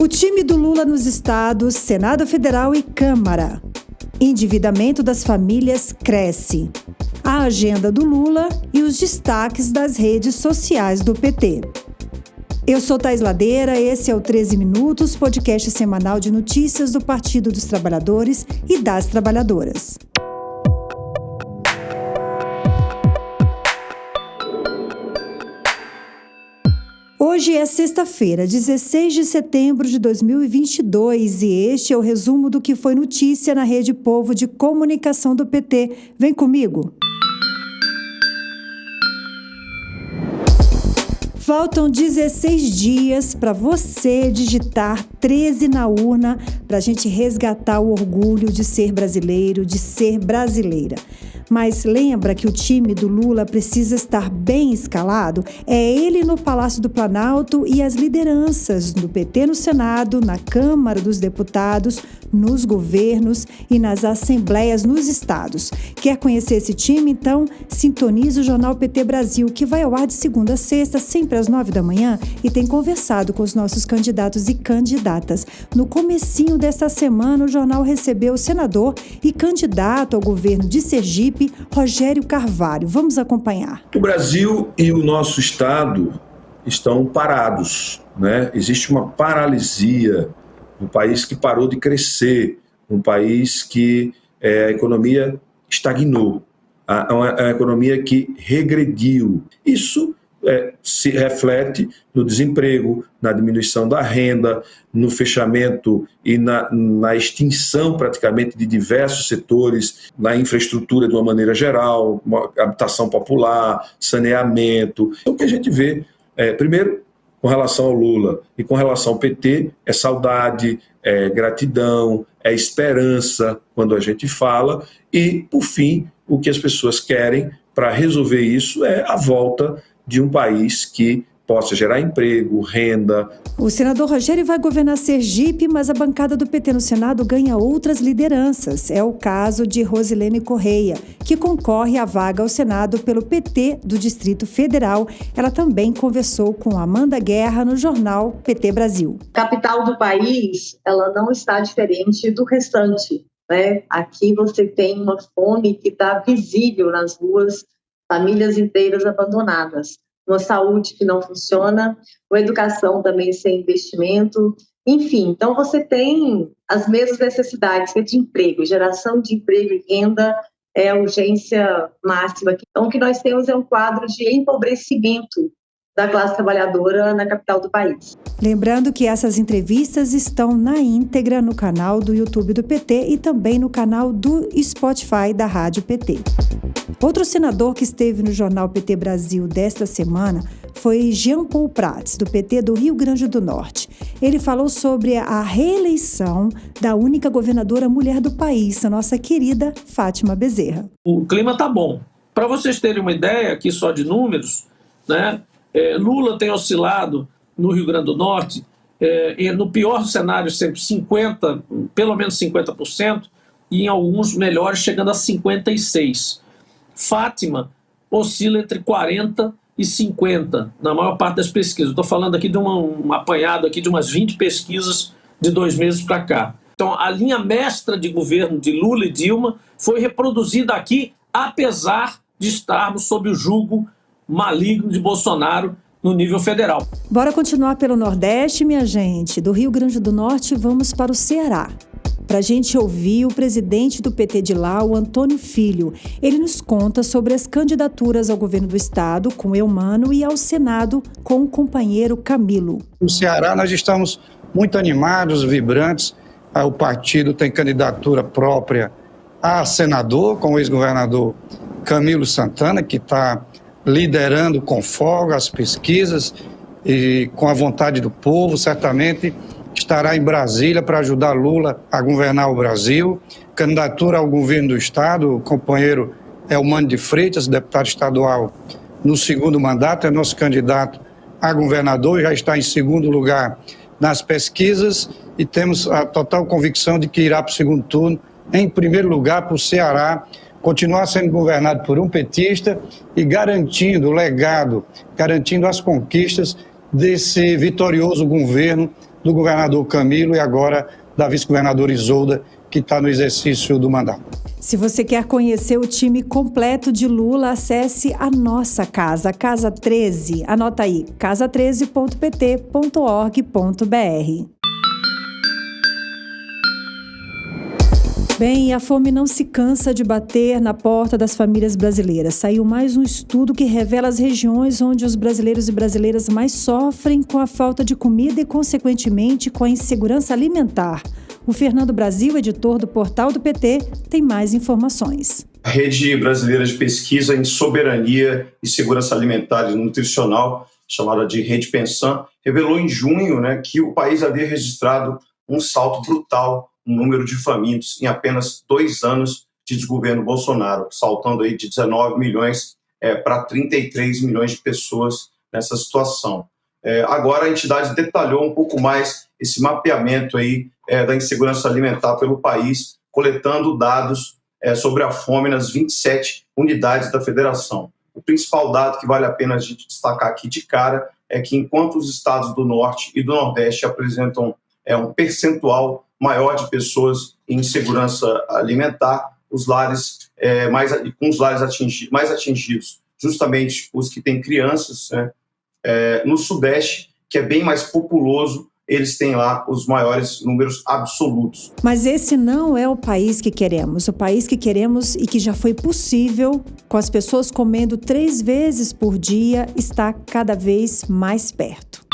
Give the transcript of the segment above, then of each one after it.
O time do Lula nos estados, Senado Federal e Câmara. Endividamento das famílias cresce. A agenda do Lula e os destaques das redes sociais do PT. Eu sou Thaís Ladeira, esse é o 13 Minutos, podcast semanal de notícias do Partido dos Trabalhadores e das Trabalhadoras. Hoje é sexta-feira, 16 de setembro de 2022 e este é o resumo do que foi notícia na Rede Povo de Comunicação do PT. Vem comigo! Faltam 16 dias para você digitar 13 na urna para a gente resgatar o orgulho de ser brasileiro, de ser brasileira. Mas lembra que o time do Lula precisa estar bem escalado? É ele no Palácio do Planalto e as lideranças do PT no Senado, na Câmara dos Deputados, nos governos e nas assembleias nos estados. Quer conhecer esse time? Então, sintonize o Jornal PT Brasil, que vai ao ar de segunda a sexta, sempre às 9 da manhã, e tem conversado com os nossos candidatos e candidatas. No comecinho desta semana, o jornal recebeu o senador e candidato ao governo de Sergipe, Rogério Carvalho. Vamos acompanhar. O Brasil e o nosso estado estão parados, né? Existe uma paralisia, um país que parou de crescer, um país que a economia estagnou, a economia que regrediu. Isso se reflete no desemprego, na diminuição da renda, no fechamento e na extinção praticamente de diversos setores, na infraestrutura de uma maneira geral, habitação popular, saneamento. Então, o que a gente vê, primeiro, com relação ao Lula e com relação ao PT, é saudade, é gratidão, é esperança quando a gente fala e, por fim, o que as pessoas querem para resolver isso é a volta de um país que possa gerar emprego, renda. O senador Rogério vai governar Sergipe, mas a bancada do PT no Senado ganha outras lideranças. É o caso de Rosilene Correia, que concorre à vaga ao Senado pelo PT do Distrito Federal. Ela também conversou com Amanda Guerra no jornal PT Brasil. A capital do país, ela não está diferente do restante, né? Aqui você tem uma fome que está visível nas ruas, famílias inteiras abandonadas, uma saúde que não funciona, uma educação também sem investimento, enfim. Então, você tem as mesmas necessidades, que é de emprego, geração de emprego e renda é a urgência máxima. Então, o que nós temos é um quadro de empobrecimento da classe trabalhadora na capital do país. Lembrando que essas entrevistas estão na íntegra no canal do YouTube do PT e também no canal do Spotify da Rádio PT. Outro senador que esteve no jornal PT Brasil desta semana foi Jean Paul Prats, do PT do Rio Grande do Norte. Ele falou sobre a reeleição da única governadora mulher do país, a nossa querida Fátima Bezerra. O clima está bom. Para vocês terem uma ideia aqui só de números, né? Lula tem oscilado no Rio Grande do Norte, no pior cenário sempre 50%, pelo menos 50%, e em alguns melhores chegando a 56%. Fátima oscila entre 40% e 50% na maior parte das pesquisas. Estou falando aqui de um apanhado aqui de umas 20 pesquisas de 2 meses para cá. Então, a linha mestra de governo de Lula e Dilma foi reproduzida aqui, apesar de estarmos sob o jugo maligno de Bolsonaro no nível federal. Bora continuar pelo Nordeste, minha gente. Do Rio Grande do Norte, vamos para o Ceará. Para a gente ouvir o presidente do PT de lá, o Antônio Filho. Ele nos conta sobre as candidaturas ao governo do estado com Eumano e ao Senado com o companheiro Camilo. No Ceará nós estamos muito animados, vibrantes. O partido tem candidatura própria a senador, com o ex-governador Camilo Santana, que está liderando com folga as pesquisas e com a vontade do povo, certamente estará em Brasília para ajudar Lula a governar o Brasil. Candidatura ao governo do estado, o companheiro Eumano de Freitas, deputado estadual no segundo mandato, é nosso candidato a governador, já está em segundo lugar nas pesquisas e temos a total convicção de que irá para o segundo turno, em primeiro lugar para o Ceará, continuar sendo governado por um petista e garantindo o legado, garantindo as conquistas desse vitorioso governo do do governador Camilo e agora da vice-governadora Isolda, que está no exercício do mandato. Se você quer conhecer o time completo de Lula, acesse a nossa casa, Casa 13. Anota aí, casa13.pt.org.br. Bem, a fome não se cansa de bater na porta das famílias brasileiras. Saiu mais um estudo que revela as regiões onde os brasileiros e brasileiras mais sofrem com a falta de comida e, consequentemente, com a insegurança alimentar. O Fernando Brasil, editor do Portal do PT, tem mais informações. A Rede Brasileira de Pesquisa em Soberania e Segurança Alimentar e Nutricional, chamada de Rede Pensan, revelou em junho, que o país havia registrado um salto brutal no número de famintos em apenas 2 anos de desgoverno Bolsonaro, saltando aí de 19 milhões para 33 milhões de pessoas nessa situação. Agora a entidade detalhou um pouco mais esse mapeamento aí da insegurança alimentar pelo país, coletando dados sobre a fome nas 27 unidades da federação. O principal dado que vale a pena a gente destacar aqui de cara é que enquanto os estados do Norte e do Nordeste apresentam um percentual maior de pessoas em insegurança alimentar, os lares mais atingidos, justamente os que têm crianças, no Sudeste, que é bem mais populoso, eles têm lá os maiores números absolutos. Mas esse não é o país que queremos. O país que queremos e que já foi possível, com as pessoas comendo 3 vezes por dia, está cada vez mais perto.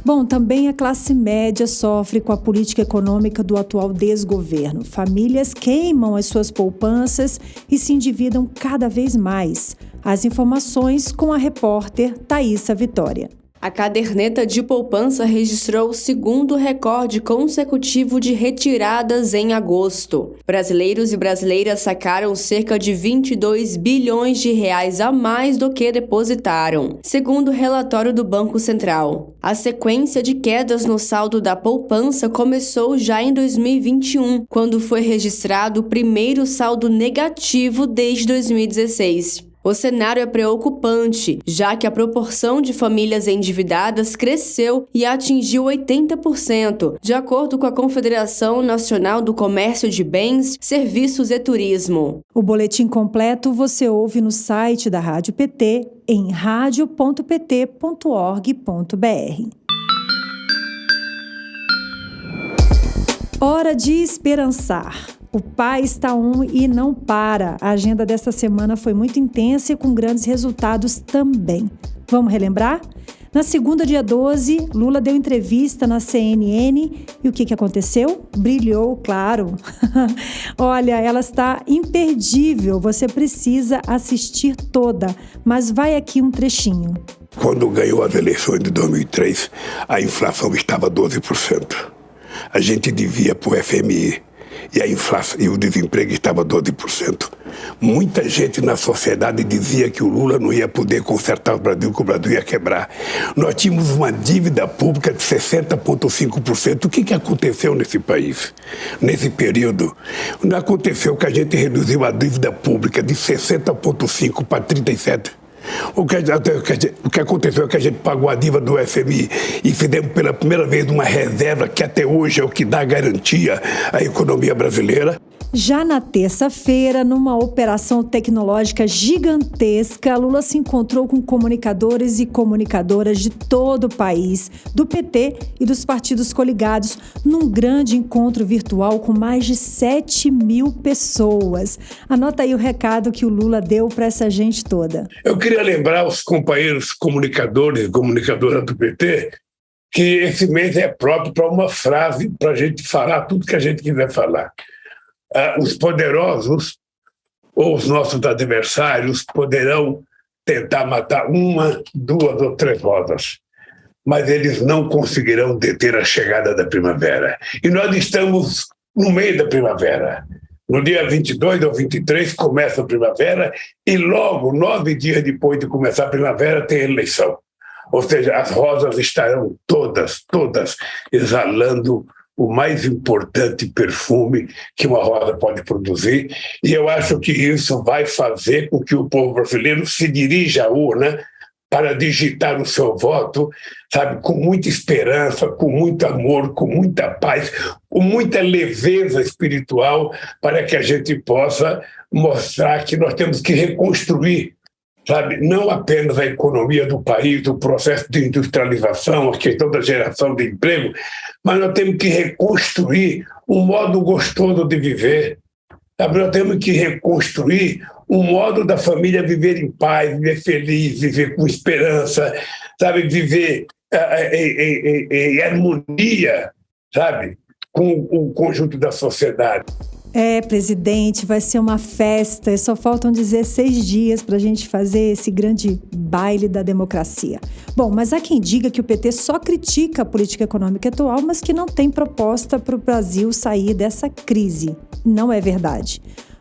Bom, também a classe média sofre com a política econômica do atual desgoverno. Famílias queimam as suas poupanças e se endividam cada vez mais. As informações com a repórter Thaísa Vitória. A caderneta de poupança registrou o 2º recorde consecutivo de retiradas em agosto. Brasileiros e brasileiras sacaram cerca de 22 bilhões de reais a mais do que depositaram, segundo o relatório do Banco Central. A sequência de quedas no saldo da poupança começou já em 2021, quando foi registrado o primeiro saldo negativo desde 2016. O cenário é preocupante, já que a proporção de famílias endividadas cresceu e atingiu 80%, de acordo com a Confederação Nacional do Comércio de Bens, Serviços e Turismo. O boletim completo você ouve no site da Rádio PT, em radio.pt.org.br. Hora de esperançar. O Pai está on e não para. A agenda desta semana foi muito intensa e com grandes resultados também. Vamos relembrar? Na segunda, dia 12, Lula deu entrevista na CNN e o que aconteceu? Brilhou, claro. Olha, ela está imperdível, você precisa assistir toda, mas vai aqui um trechinho. Quando ganhou as eleições de 2003, a inflação estava 12%. A gente devia para o FMI. E a inflação e o desemprego estava 12%. Muita gente na sociedade dizia que o Lula não ia poder consertar o Brasil, que o Brasil ia quebrar. Nós tínhamos uma dívida pública de 60,5%. O que aconteceu nesse país? Nesse período, não aconteceu que a gente reduziu a dívida pública de 60,5% para 37%. O que aconteceu é que a gente pagou a dívida do FMI e fizemos pela primeira vez uma reserva que até hoje é o que dá garantia à economia brasileira. Já na terça-feira, numa operação tecnológica gigantesca, Lula se encontrou com comunicadores e comunicadoras de todo o país, do PT e dos partidos coligados, num grande encontro virtual com mais de 7 mil pessoas. Anota aí o recado que o Lula deu para essa gente toda. Eu queria lembrar os companheiros comunicadores e comunicadoras do PT que esse mês é próprio para uma frase para a gente falar tudo que a gente quiser falar. Os poderosos ou os nossos adversários poderão tentar matar 1, 2 ou 3 rosas, mas eles não conseguirão deter a chegada da primavera. E nós estamos no meio da primavera. No dia 22 ou 23 começa a primavera e logo, 9 dias depois de começar a primavera, tem eleição. Ou seja, as rosas estarão todas exalando o mais importante perfume que uma rosa pode produzir, e eu acho que isso vai fazer com que o povo brasileiro se dirija à urna para digitar o seu voto, sabe, com muita esperança, com muito amor, com muita paz, com muita leveza espiritual, para que a gente possa mostrar que nós temos que reconstruir, sabe, não apenas a economia do país, o processo de industrialização, a questão da geração de emprego, mas nós temos que reconstruir um modo gostoso de viver. Sabe, nós temos que reconstruir um modo da família viver em paz, viver feliz, viver com esperança, sabe, viver em harmonia, sabe, com o conjunto da sociedade. Presidente, vai ser uma festa e só faltam 16 dias para a gente fazer esse grande baile da democracia. Bom, mas há quem diga que o PT só critica a política econômica atual, mas que não tem proposta para o Brasil sair dessa crise. Não é verdade.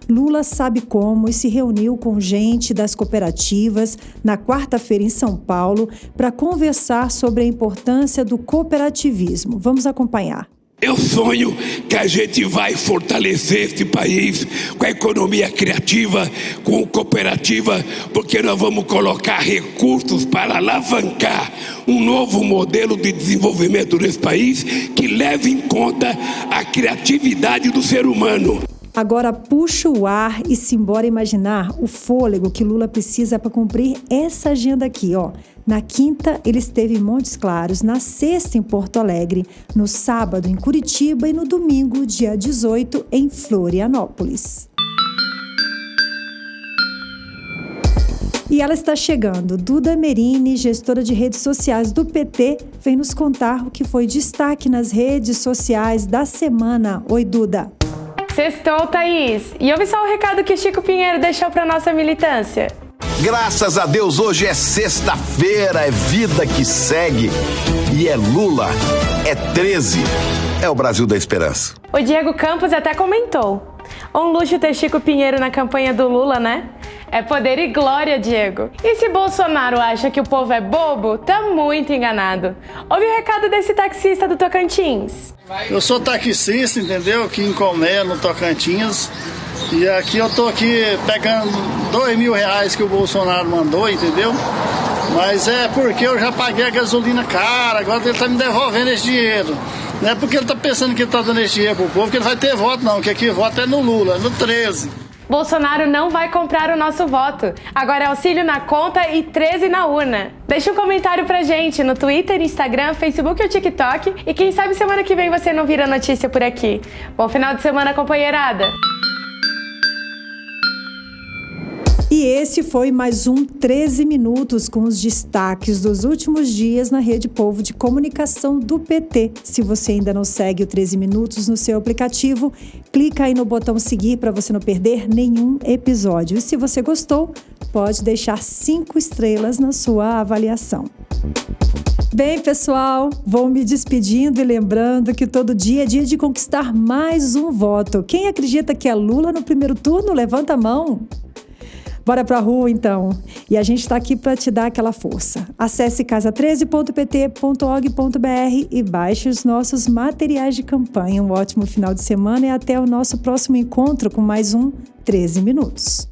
Lula sabe como e se reuniu com gente das cooperativas na quarta-feira em São Paulo para conversar sobre a importância do cooperativismo. Vamos acompanhar. Eu sonho que a gente vai fortalecer este país com a economia criativa, com a cooperativa, porque nós vamos colocar recursos para alavancar um novo modelo de desenvolvimento nesse país que leve em conta a criatividade do ser humano. Agora puxa o ar e se embora imaginar o fôlego que Lula precisa para cumprir essa agenda aqui, ó. Na quinta, ele esteve em Montes Claros, na sexta em Porto Alegre, no sábado em Curitiba e no domingo, dia 18, em Florianópolis. E ela está chegando. Duda Merini, gestora de redes sociais do PT, vem nos contar o que foi destaque nas redes sociais da semana. Oi, Duda. Sextou, Thaís. E ouve só o recado que o Chico Pinheiro deixou para nossa militância. Graças a Deus, hoje é sexta-feira, é vida que segue. E é Lula, é 13. É o Brasil da esperança. O Diego Campos até comentou. Um luxo ter Chico Pinheiro na campanha do Lula, né? É poder e glória, Diego. E se Bolsonaro acha que o povo é bobo, tá muito enganado. Ouve o recado desse taxista do Tocantins. Eu sou taxista, entendeu? Aqui em Colmeia, no Tocantins. E aqui eu tô aqui pegando R$2.000 que o Bolsonaro mandou, entendeu? Mas é porque eu já paguei a gasolina cara, agora ele tá me devolvendo esse dinheiro. Não é porque ele tá pensando que ele tá dando esse dinheiro pro povo que ele vai ter voto, não. Que aqui voto é no Lula, no 13. Bolsonaro não vai comprar o nosso voto. Agora é auxílio na conta e 13 na urna. Deixa um comentário pra gente no Twitter, Instagram, Facebook ou TikTok. E quem sabe semana que vem você não vira notícia por aqui. Bom final de semana, companheirada! E esse foi mais um 13 Minutos com os destaques dos últimos dias na Rede Povo de Comunicação do PT. Se você ainda não segue o 13 Minutos no seu aplicativo, clica aí no botão seguir para você não perder nenhum episódio. E se você gostou, pode deixar 5 estrelas na sua avaliação. Bem, pessoal, vou me despedindo e lembrando que todo dia é dia de conquistar mais um voto. Quem acredita que é Lula no primeiro turno, levanta a mão. Bora pra rua, então. E a gente está aqui para te dar aquela força. Acesse casa13.pt.org.br e baixe os nossos materiais de campanha. Um ótimo final de semana e até o nosso próximo encontro com mais um 13 Minutos.